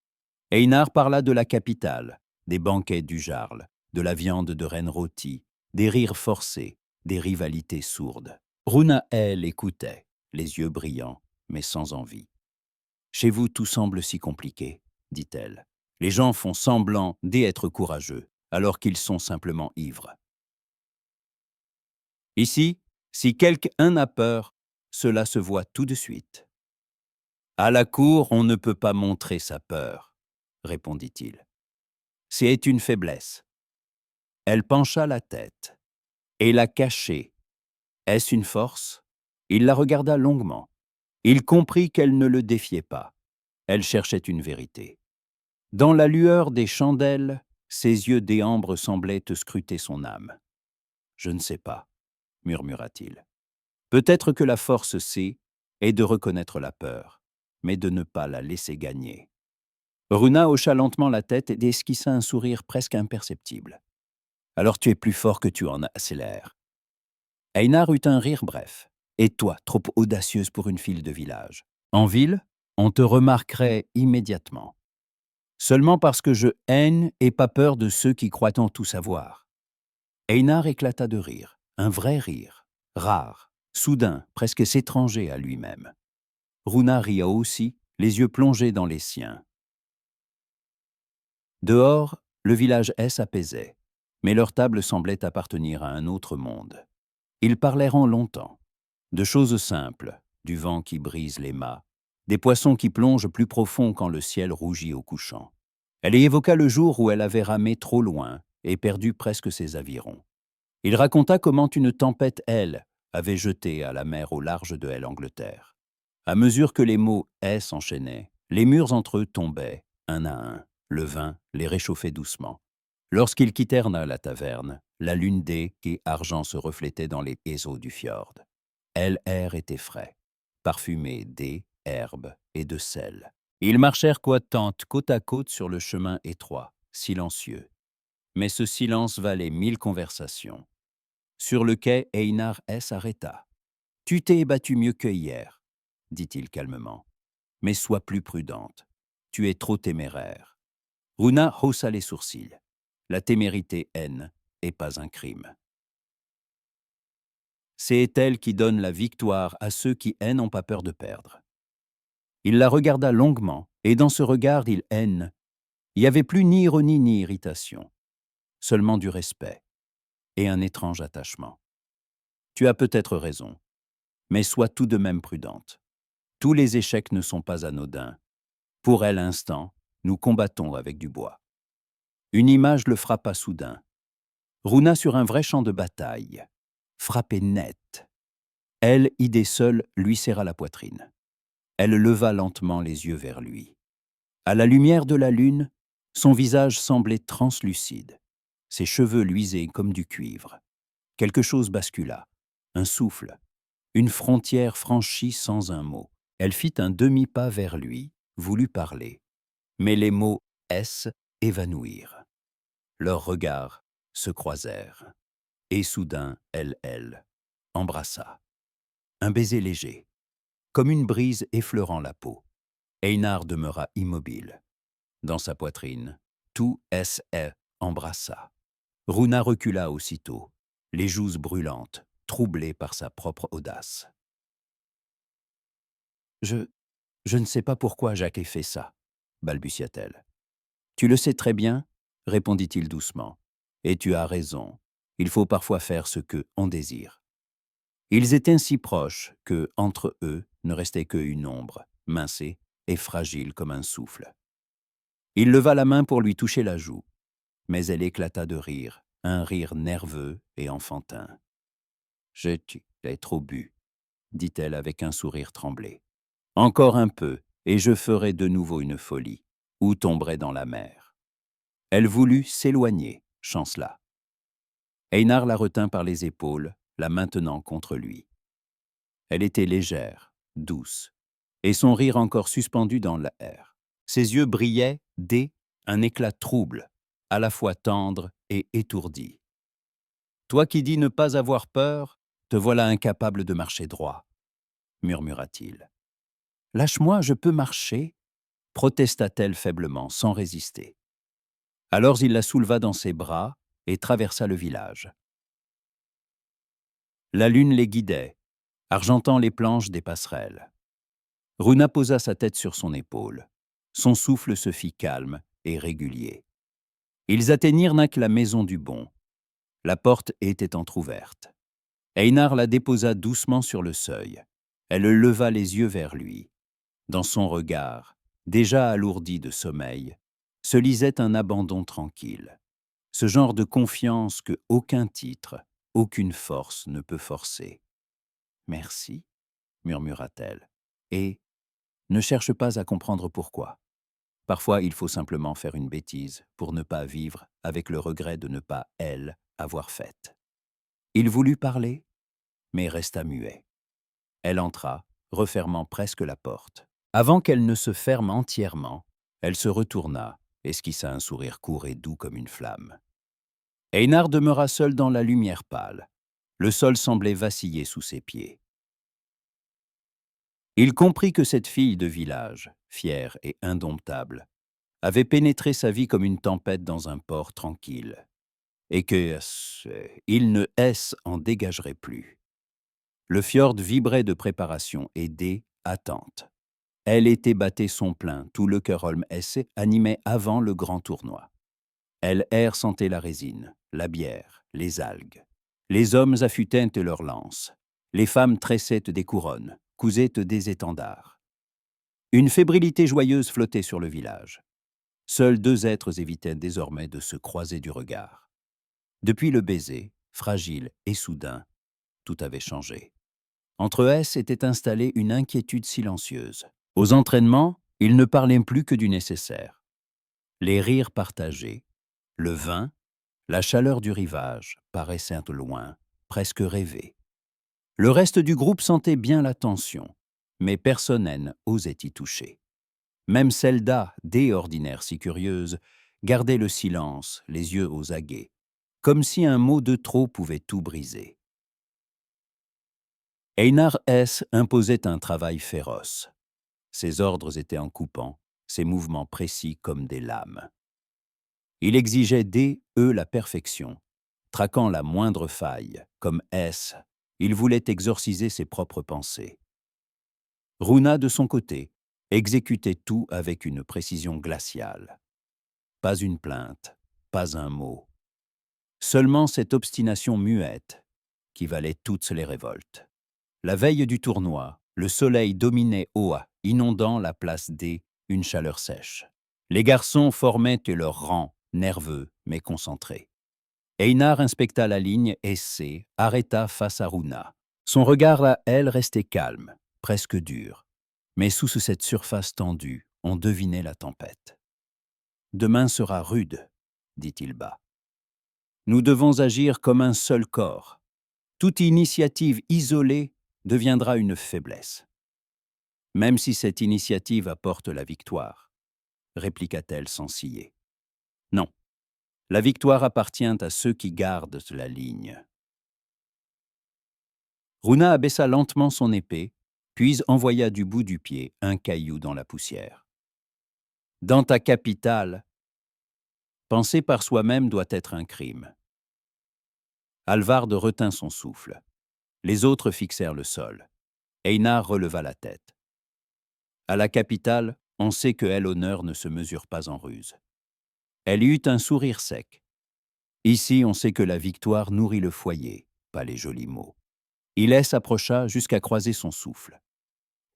Einar parla de la capitale, des banquets du Jarl, de la viande de reine rôtie, des rires forcés, des rivalités sourdes. Runa, elle, écoutait, les yeux brillants, mais sans envie. « Chez vous, tout semble si compliqué, » dit-elle. « Les gens font semblant d'être courageux, alors qu'ils sont simplement ivres. Ici, si quelqu'un a peur, cela se voit tout de suite. »« À la cour, on ne peut pas montrer sa peur, » répondit-il. « C'est une faiblesse. » Elle pencha la tête et la cachait. Est-ce une force? Il la regarda longuement. Il comprit qu'elle ne le défiait pas. Elle cherchait une vérité. Dans la lueur des chandelles, ses yeux d'ambre semblaient scruter son âme. « Je ne sais pas, » murmura-t-il. « Peut-être que la force est de reconnaître la peur, mais de ne pas la laisser gagner. » Runa hocha lentement la tête et esquissa un sourire presque imperceptible. « Alors tu es plus fort que tu en as l'air. » Einar eut un rire bref. « Et toi, trop audacieuse pour une fille de village. En ville, on te remarquerait immédiatement. Seulement parce que je haine et pas peur de ceux qui croient en tout savoir. » Einar éclata de rire, un vrai rire, rare, soudain, presque étranger à lui-même. Runa ria aussi, les yeux plongés dans les siens. Dehors, le village s'apaisait, mais leur table semblait appartenir à un autre monde. Ils parlèrent longtemps, de choses simples, du vent qui brise les mâts, des poissons qui plongent plus profond quand le ciel rougit au couchant. Elle y évoqua le jour où elle avait ramé trop loin et perdu presque ses avirons. Il raconta comment une tempête, avait jeté à la mer au large de Angleterre. À mesure que les mots « est » s'enchaînaient, les murs entre eux tombaient, un à un. Le vin les réchauffait doucement. Lorsqu'ils quittèrent la taverne, la lune des et argent se reflétait dans les eaux du fjord. L'air était frais, parfumé d'eau, herbes et de sel. Ils marchèrent côte à côte sur le chemin étroit, silencieux. Mais ce silence valait 1000 conversations. Sur le quai, Einar s'arrêta. « Tu t'es battue mieux que hier, » dit-il calmement. « Mais sois plus prudente. Tu es trop téméraire. » Runa haussa les sourcils. La témérité n'est pas un crime. C'est elle qui donne la victoire à ceux qui n'ont pas peur de perdre. Il la regarda longuement, et dans ce regard, il n'y avait plus ni ironie ni irritation, seulement du respect et un étrange attachement. Tu as peut-être raison, mais sois tout de même prudente. Tous les échecs ne sont pas anodins. Pour elle, instant, nous combattons avec du bois. Une image le frappa soudain. Runa sur un vrai champ de bataille, frappé net. Elle, idée seule, lui serra la poitrine. Elle leva lentement les yeux vers lui. À la lumière de la lune, son visage semblait translucide. Ses cheveux luisaient comme du cuivre. Quelque chose bascula. Un souffle. Une frontière franchie sans un mot. Elle fit un demi-pas vers lui, voulut parler. Mais les mots « S » évanouirent. Leurs regards se croisèrent. Et soudain, elle embrassa. Un baiser léger, comme une brise effleurant la peau. Einar demeura immobile. Dans sa poitrine, tout embrassa. Runa recula aussitôt, les joues brûlantes, troublée par sa propre audace. « Je ne sais pas pourquoi Jacques ait fait ça, » balbutia-t-elle. « Tu le sais très bien, » répondit-il doucement. « Et tu as raison, il faut parfois faire ce que on désire. » Ils étaient si proches que, entre eux, ne restait qu'une ombre, mincée et fragile comme un souffle. Il leva la main pour lui toucher la joue, mais elle éclata de rire, un rire nerveux et enfantin. « J'ai trop bu, » dit-elle avec un sourire tremblé. « Encore un peu, et je ferai de nouveau une folie, ou tomberai dans la mer. » Elle voulut s'éloigner, chancela. Einar la retint par les épaules, la maintenant contre lui. Elle était légère, douce, et son rire encore suspendu dans l'air. Ses yeux brillaient un éclat trouble, à la fois tendre et étourdi. « Toi qui dis ne pas avoir peur, te voilà incapable de marcher droit, » murmura-t-il. « Lâche-moi, je peux marcher, » protesta-t-elle faiblement, sans résister. Alors il la souleva dans ses bras et traversa le village. La lune les guidait, argentant les planches des passerelles. Runa posa sa tête sur son épaule. Son souffle se fit calme et régulier. Ils atteignirent la maison du bon. La porte était entr'ouverte. Einar la déposa doucement sur le seuil. Elle leva les yeux vers lui. Dans son regard, déjà alourdi de sommeil, se lisait un abandon tranquille. Ce genre de confiance que aucun titre, aucune force ne peut forcer. « Merci, » murmura-t-elle, et ne cherche pas à comprendre pourquoi. Parfois, il faut simplement faire une bêtise pour ne pas vivre avec le regret de ne pas, elle, avoir faite. Il voulut parler, mais resta muet. Elle entra, refermant presque la porte. Avant qu'elle ne se ferme entièrement, elle se retourna, esquissa un sourire court et doux comme une flamme. Einar demeura seul dans la lumière pâle. Le sol semblait vaciller sous ses pieds. Il comprit que cette fille de village, fière et indomptable, avait pénétré sa vie comme une tempête dans un port tranquille, et que il ne en dégagerait plus. Le fjord vibrait de préparation et d'attente. Elle était battait son plein, tout le Cœurholm animait avant le grand tournoi. Elle sentait la résine, la bière, les algues. Les hommes affûtaient leurs lances. Les femmes tressaient des couronnes, cousaient des étendards. Une fébrilité joyeuse flottait sur le village. Seuls deux êtres évitaient désormais de se croiser du regard. Depuis le baiser, fragile et soudain, tout avait changé. Entre eux s'était installée une inquiétude silencieuse. Aux entraînements, ils ne parlaient plus que du nécessaire. Les rires partagés, le vin, la chaleur du rivage paraissaient loin, presque rêvés. Le reste du groupe sentait bien la tension, mais personne n'osait y toucher. Même Zelda, dès ordinaire si curieuse, gardait le silence, les yeux aux aguets, comme si un mot de trop pouvait tout briser. Einar imposait un travail féroce. Ses ordres étaient en coupant, ses mouvements précis comme des lames. Il exigeait d'eux la perfection. Traquant la moindre faille, comme il voulait exorciser ses propres pensées. Runa, de son côté, exécutait tout avec une précision glaciale. Pas une plainte, pas un mot. Seulement cette obstination muette qui valait toutes les révoltes. La veille du tournoi, le soleil dominait Oa, inondant la place D, une chaleur sèche. Les garçons formaient leur rang, nerveux mais concentrés. Einar inspecta la ligne et arrêta face à Runa. Son regard à elle restait calme, presque dur. Mais sous cette surface tendue, on devinait la tempête. « Demain sera rude, dit-il bas. Nous devons agir comme un seul corps. Toute initiative isolée deviendra une faiblesse. Même si cette initiative apporte la victoire, répliqua-t-elle sans ciller. Non, la victoire appartient à ceux qui gardent la ligne. Runa abaissa lentement son épée, puis envoya du bout du pied un caillou dans la poussière. Dans ta capitale, penser par soi-même doit être un crime. Alvard retint son souffle. Les autres fixèrent le sol. Einar releva la tête. À la capitale, on sait que l'honneur ne se mesure pas en ruse. Elle eut un sourire sec. Ici, on sait que la victoire nourrit le foyer, pas les jolis mots. Il s'approcha jusqu'à croiser son souffle.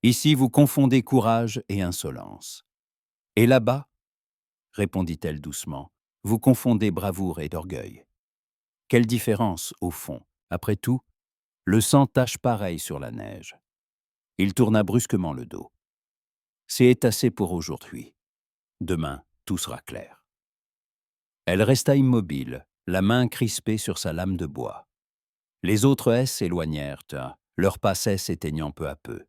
Ici, vous confondez courage et insolence. Et là-bas, répondit-elle doucement, vous confondez bravoure et orgueil. Quelle différence, au fond? Après tout, le sang tache pareil sur la neige. Il tourna brusquement le dos. C'est assez pour aujourd'hui. Demain, tout sera clair. Elle resta immobile, la main crispée sur sa lame de bois. Les autres s'éloignèrent, leurs pas s'éteignant peu à peu.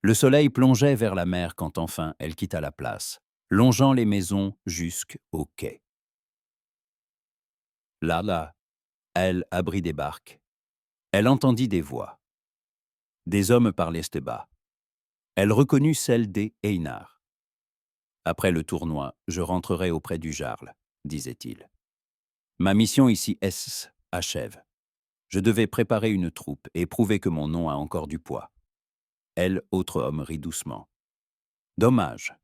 Le soleil plongeait vers la mer quand enfin elle quitta la place, longeant les maisons jusqu'au quai. Là, elle abrit des barques. Elle entendit des voix. Des hommes parlaient bas. Elle reconnut celle des Einar. Après le tournoi, je rentrerai auprès du Jarl, disait-il. Ma mission ici achève. Je devais préparer une troupe et prouver que mon nom a encore du poids. Elle, autre homme, rit doucement. Dommage.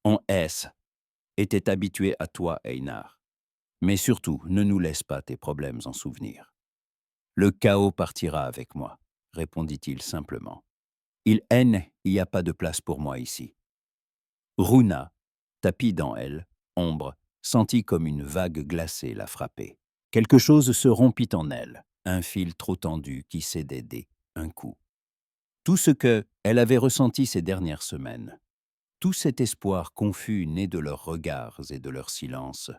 On était habitué à toi, Einar. Mais surtout, ne nous laisse pas tes problèmes en souvenir. Le chaos partira avec moi, répondit-il simplement. Il n'y a pas de place pour moi ici. Runa, tapie dans elle, ombre, sentit comme une vague glacée la frapper. Quelque chose se rompit en elle, un fil trop tendu qui cédait un coup. Tout ce qu'elle avait ressenti ces dernières semaines, tout cet espoir confus né de leurs regards et de leur silence,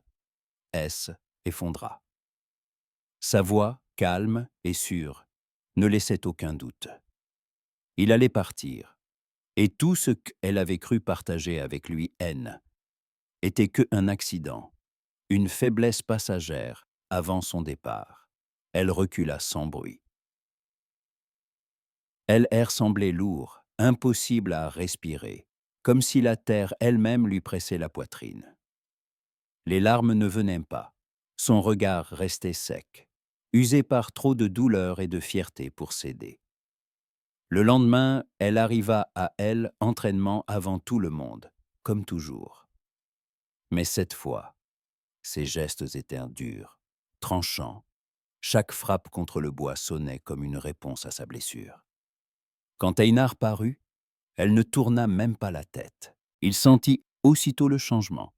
effondra. Sa voix, calme et sûre, ne laissait aucun doute. Il allait partir, et tout ce qu'elle avait cru partager avec lui, était qu'un accident, une faiblesse passagère avant son départ. Elle recula sans bruit. L'air semblait lourd, impossible à respirer, comme si la terre elle-même lui pressait la poitrine. Les larmes ne venaient pas, son regard restait sec, usé par trop de douleur et de fierté pour céder. Le lendemain, elle arriva à entraînement avant tout le monde, comme toujours. Mais cette fois, ses gestes étaient durs, tranchants. Chaque frappe contre le bois sonnait comme une réponse à sa blessure. Quand Einar parut, elle ne tourna même pas la tête. Il sentit aussitôt le changement.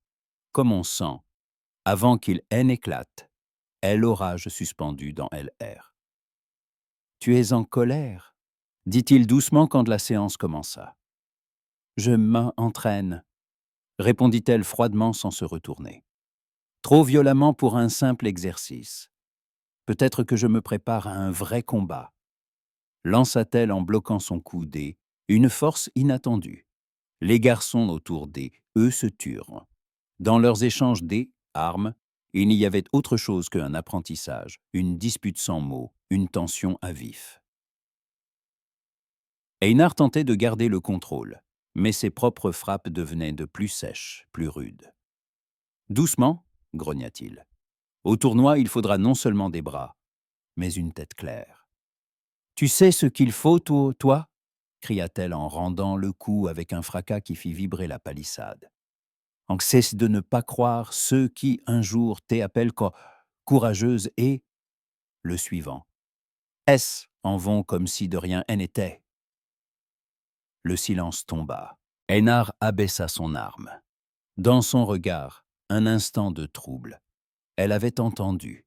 Comme on sent, avant qu'il éclate, l'orage suspendu dans LR. tu es en colère, dit-il doucement quand la séance commença. Je m'entraîne, répondit-elle froidement sans se retourner. Trop violemment pour un simple exercice. Peut-être que je me prépare à un vrai combat, lança-t-elle en bloquant son cou d'E, une force inattendue. Les garçons autour d'E, eux, se turent. Dans leurs échanges armes, il n'y avait autre chose qu'un apprentissage, une dispute sans mots, une tension à vif. Einar tentait de garder le contrôle, mais ses propres frappes devenaient de plus sèches, plus rudes. Doucement, grogna-t-il. Au tournoi, il faudra non seulement des bras, mais une tête claire. Tu sais ce qu'il faut, toi cria-t-elle en rendant le coup avec un fracas qui fit vibrer la palissade. En cesse de ne pas croire ceux qui, un jour, t'appellent courageuse et le suivant. S en vont comme si de rien n'était. Le silence tomba. Einar abaissa son arme. Dans son regard, un instant de trouble. Elle avait entendu.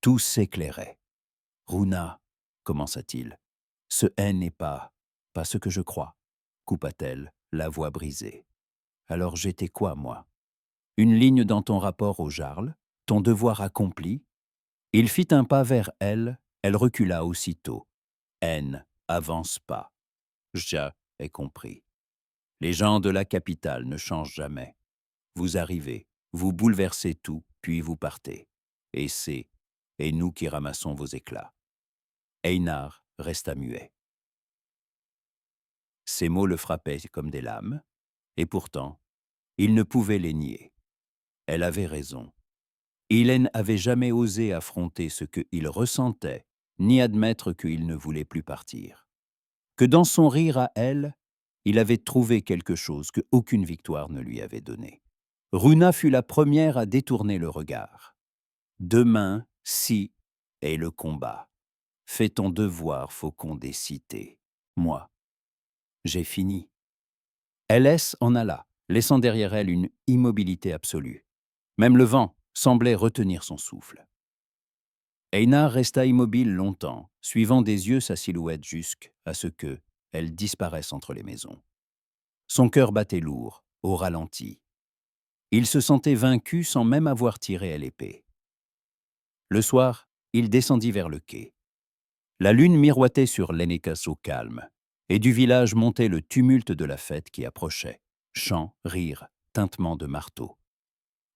Tout s'éclairait. Runa, commença-t-il, ce N n'est pas ce que je crois, coupa-t-elle, la voix brisée. Alors j'étais quoi, moi? Une ligne dans ton rapport au Jarl, ton devoir accompli? Il fit un pas vers elle, elle recula aussitôt. N, avance pas. Ja ai compris. Les gens de la capitale ne changent jamais. Vous arrivez, vous bouleversez tout, puis vous partez. Et c'est nous qui ramassons vos éclats. Einar resta muet. Ces mots le frappaient comme des lames, et pourtant, il ne pouvait les nier. Elle avait raison. Hélène avait jamais osé affronter ce qu'il ressentait, ni admettre qu'il ne voulait plus partir. Que dans son rire à elle, il avait trouvé quelque chose que aucune victoire ne lui avait donné. Runa fut la première à détourner le regard. Demain, si, est le combat. Fais ton devoir, faucon des cités. Moi, j'ai fini. Ls en alla, laissant derrière elle une immobilité absolue. Même le vent semblait retenir son souffle. Einar resta immobile longtemps, suivant des yeux sa silhouette jusqu'à ce que elle disparaisse entre les maisons. Son cœur battait lourd, au ralenti. Il se sentait vaincu sans même avoir tiré à l'épée. Le soir, il descendit vers le quai. La lune miroitait sur l'Ennekas au calme, et du village montait le tumulte de la fête qui approchait. Chants, rires, tintements de marteaux.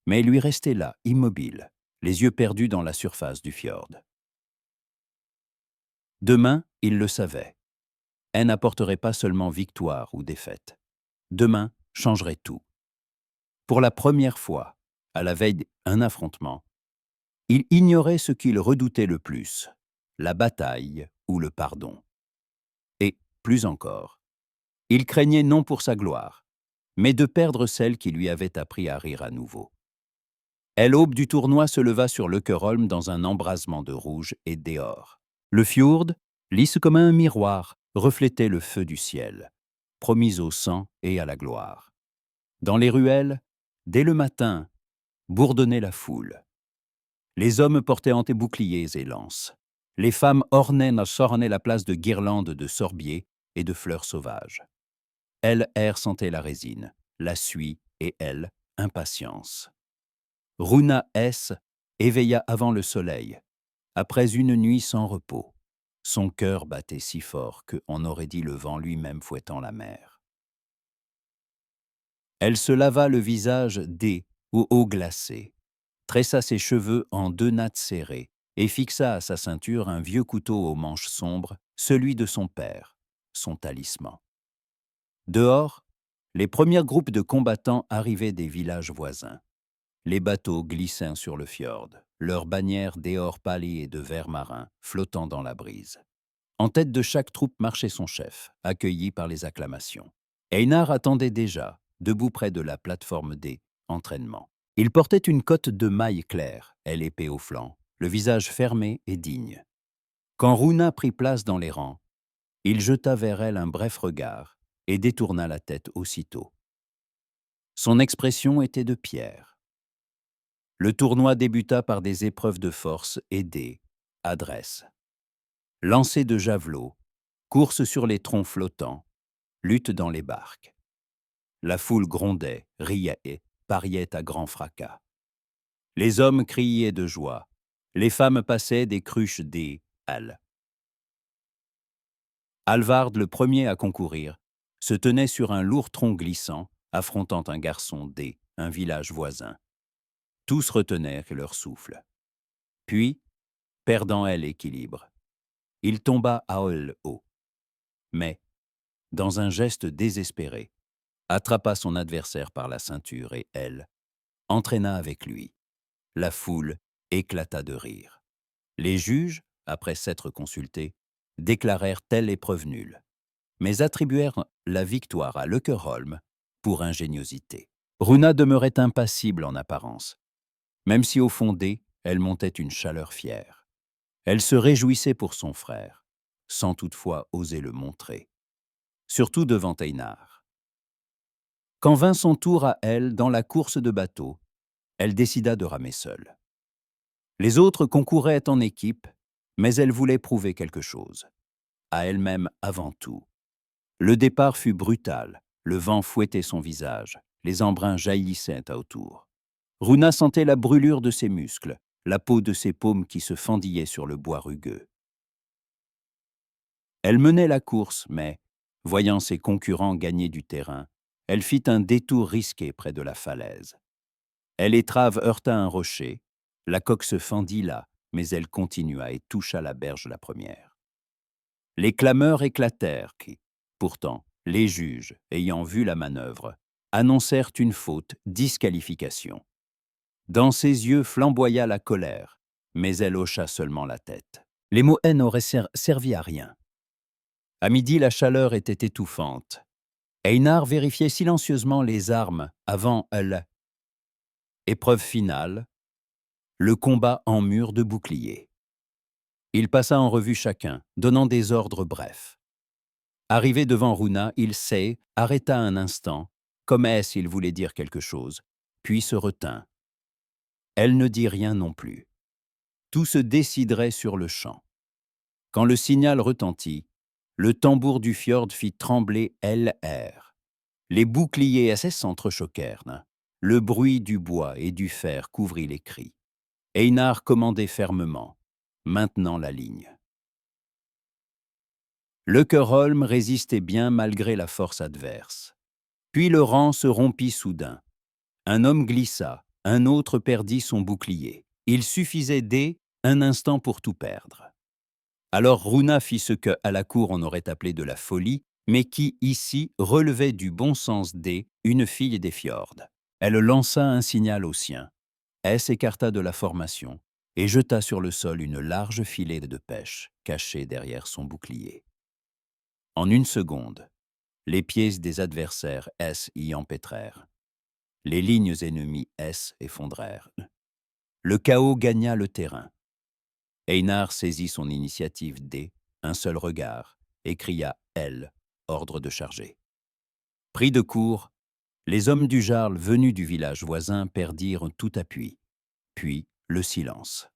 Mais il lui restait là, immobile, les yeux perdus dans la surface du fjord. Demain, il le savait. Elle n'apporterait pas seulement victoire ou défaite. Demain changerait tout. Pour la première fois, à la veille d'un affrontement, il ignorait ce qu'il redoutait le plus, la bataille ou le pardon. Et, plus encore, il craignait non pour sa gloire, mais de perdre celle qui lui avait appris à rire à nouveau. L'aube du tournoi se leva sur Løkkerholm dans un embrasement de rouge et d'or. Le fjord, lisse comme un miroir, reflétait le feu du ciel, promis au sang et à la gloire. Dans les ruelles, dès le matin, bourdonnait la foule. Les hommes portaient tes boucliers et lances. Les femmes ornaient la place de guirlandes de sorbiers et de fleurs sauvages. Elle, air sentait la résine, la suie et elle, impatience. Runa S éveilla avant le soleil, après une nuit sans repos. Son cœur battait si fort qu'on aurait dit le vent lui-même fouettant la mer. Elle se lava le visage ou eau glacée, tressa ses cheveux en 2 nattes serrées et fixa à sa ceinture un vieux couteau aux manches sombres, celui de son père, son talisman. Dehors, les premiers groupes de combattants arrivaient des villages voisins. Les bateaux glissaient sur le fjord, leurs bannières d'or pâli et de vert marin flottant dans la brise. En tête de chaque troupe marchait son chef, accueilli par les acclamations. Einar attendait déjà, debout près de la plateforme des entraînements. Il portait une cotte de maille claire, elle épée au flanc, le visage fermé et digne. Quand Runa prit place dans les rangs, il jeta vers elle un bref regard et détourna la tête aussitôt. Son expression était de pierre. Le tournoi débuta par des épreuves de force et des adresses. lancer de javelots, course sur les troncs flottants, lutte dans les barques. La foule grondait, riait, pariait à grand fracas. Les hommes criaient de joie, les femmes passaient des cruches des halles. Alvard, le premier à concourir, se tenait sur un lourd tronc glissant, affrontant un garçon un village voisin. Tous retenaient leur souffle. Puis, perdant l'équilibre, il tomba à haut. Mais, dans un geste désespéré, attrapa son adversaire par la ceinture et entraîna avec lui. La foule éclata de rire. Les juges, après s'être consultés, déclarèrent telle épreuve nulle, mais attribuèrent la victoire à Löckerholm pour ingéniosité. Runa demeurait impassible en apparence, même si au fond elle montait une chaleur fière. Elle se réjouissait pour son frère, sans toutefois oser le montrer, surtout devant Einar. Quand vint son tour à elle dans la course de bateau, elle décida de ramer seule. Les autres concouraient en équipe, mais elle voulait prouver quelque chose, à elle-même avant tout. Le départ fut brutal, le vent fouettait son visage, les embruns jaillissaient autour. Runa sentait la brûlure de ses muscles, la peau de ses paumes qui se fendillaient sur le bois rugueux. Elle menait la course, mais, voyant ses concurrents gagner du terrain, elle fit un détour risqué près de la falaise. L'étrave heurta un rocher, la coque se fendit là, mais elle continua et toucha la berge la première. Les clameurs éclatèrent qui, pourtant, les juges, ayant vu la manœuvre, annoncèrent une faute, disqualification. Dans ses yeux flamboya la colère, mais elle hocha seulement la tête. Les mots haine auraient servi à rien. À midi, la chaleur était étouffante. Einar vérifiait silencieusement les armes avant épreuve finale, le combat en mur de bouclier. Il passa en revue chacun, donnant des ordres brefs. Arrivé devant Runa, il arrêta un instant, comme s'il voulait dire quelque chose, puis se retint. Elle ne dit rien non plus. Tout se déciderait sur le champ. Quand le signal retentit, le tambour du fjord fit trembler LR. Les boucliers s'entrechoquèrent. Le bruit du bois et du fer couvrit les cris. Einar commandait fermement, maintenant la ligne. Löckerholm résistait bien malgré la force adverse. Puis le rang se rompit soudain. Un homme glissa, un autre perdit son bouclier. Il suffisait un instant pour tout perdre. Alors Runa fit ce que, à la cour, on aurait appelé de la folie, mais qui, ici, relevait du bon sens une fille des fjords. Elle lança un signal aux siens. S'écarta de la formation et jeta sur le sol une large filet de pêche, cachée derrière son bouclier. En une seconde, les pièces des adversaires y empêtrèrent. Les lignes ennemies effondrèrent. Le chaos gagna le terrain. Einar saisit son initiative un seul regard, et cria « ordre de charger ». Pris de court, les hommes du Jarl venus du village voisin perdirent tout appui, puis le silence.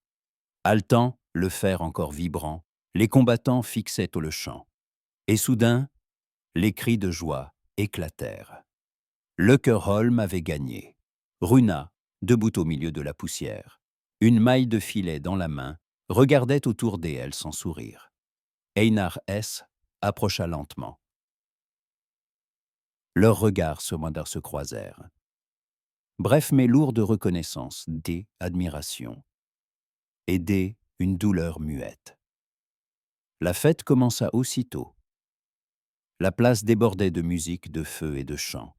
Haletant, le fer encore vibrant, les combattants fixaient le champ. Et soudain, les cris de joie éclatèrent. Löckerholm avait gagné. Runa, debout au milieu de la poussière, une maille de filet dans la main, regardait autour d'elle sans sourire. Einar approcha lentement. Leurs regards se croisèrent. Bref mais lourde reconnaissance, admiration, et une douleur muette. La fête commença aussitôt. La place débordait de musique, de feu et de chants.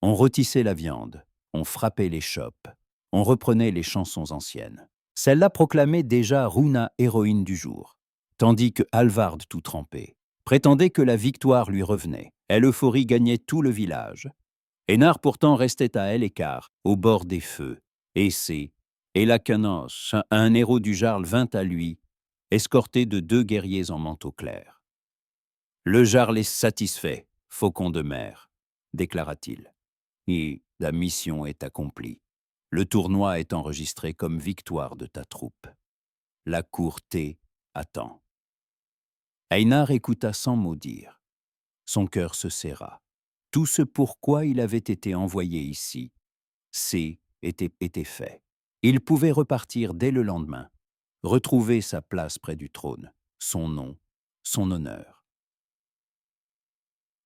On rôtissait la viande, on frappait les chopes, on reprenait les chansons anciennes. Celle-là proclamait déjà Runa héroïne du jour, tandis que Alvard, tout trempé, prétendait que la victoire lui revenait. L'euphorie gagnait tout le village. Einar pourtant restait à l'écart, au bord des feux. Et Lacanos, un héros du Jarl, vint à lui, escorté de 2 guerriers en manteau clair. « Le Jarl est satisfait, faucon de mer, déclara-t-il. Et la mission est accomplie. Le tournoi est enregistré comme victoire de ta troupe. La cour attend. » Einar écouta sans mot dire. Son cœur se serra. Tout ce pourquoi il avait été envoyé ici, était fait. Il pouvait repartir dès le lendemain, retrouver sa place près du trône, son nom, son honneur.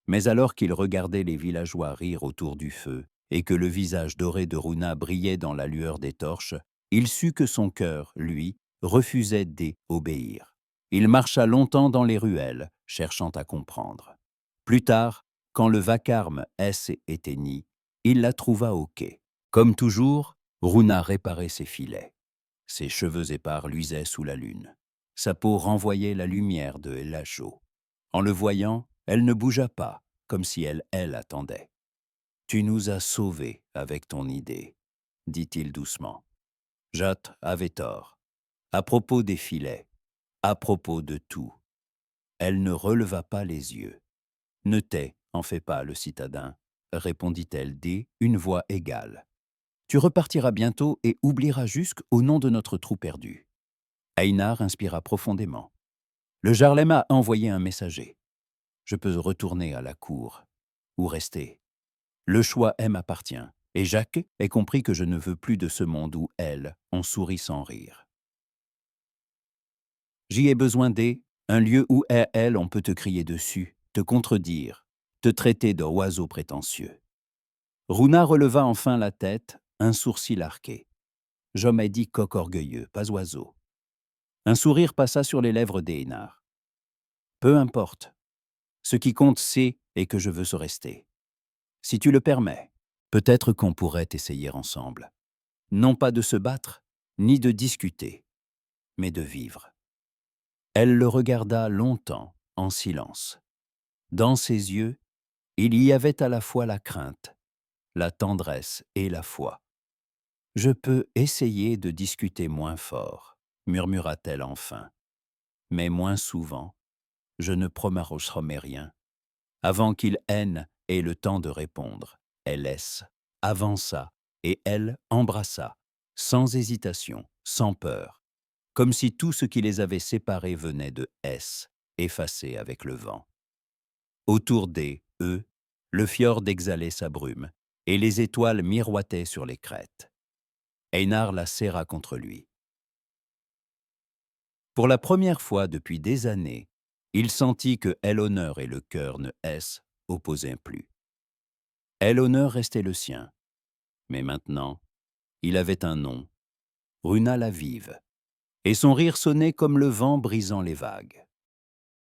Mais alors qu'il regardait les villageois rire autour du feu et que le visage doré de Runa brillait dans la lueur des torches, il sut que son cœur, lui, refusait d'obéir. Il marcha longtemps dans les ruelles, cherchant à comprendre. Plus tard, quand le vacarme éteignit, il la trouva au quai. Comme toujours, Runa réparait ses filets. Ses cheveux épars luisaient sous la lune. Sa peau renvoyait la lumière de Elacho. En le voyant, elle ne bougea pas, comme si elle attendait. « Tu nous as sauvés avec ton idée, » dit-il doucement. Jat avait tort. À propos des filets, à propos de tout. Elle ne releva pas les yeux. « Ne en fais pas, le citadin, » répondit-elle une voix égale. « Tu repartiras bientôt et oublieras jusqu'au nom de notre trou perdu. » Einar inspira profondément. Le Jarlem a envoyé un messager. Je peux retourner à la cour ou rester. Le choix m'appartient, et Jacques ait compris que je ne veux plus de ce monde où elle, on sourit sans rire. J'y ai besoin un lieu où elle, on peut te crier dessus, te contredire, te traiter d'oiseau prétentieux. Runa releva enfin la tête, un sourcil arqué. J'homme ai dit coq orgueilleux, pas oiseau. Un sourire passa sur les lèvres d'Einar. Peu importe. Ce qui compte, c'est que je veux se rester. Si tu le permets, peut-être qu'on pourrait essayer ensemble. Non pas de se battre, ni de discuter, mais de vivre. Elle le regarda longtemps, en silence. Dans ses yeux, il y avait à la fois la crainte, la tendresse et la foi. « Je peux essayer de discuter moins fort, » murmura-t-elle enfin. « Mais moins souvent, je ne promets rien. » Avant qu'il ait le temps de répondre, elle avança, et elle embrassa, sans hésitation, sans peur, comme si tout ce qui les avait séparés venait de effacé avec le vent. Autour eux, le fjord exhalait sa brume, et les étoiles miroitaient sur les crêtes. Einar la serra contre lui. Pour la première fois depuis des années, il sentit que Elhonneur et le cœur ne opposaient plus. Elhonneur restait le sien, mais maintenant, il avait un nom, Runa la vive, et son rire sonnait comme le vent brisant les vagues.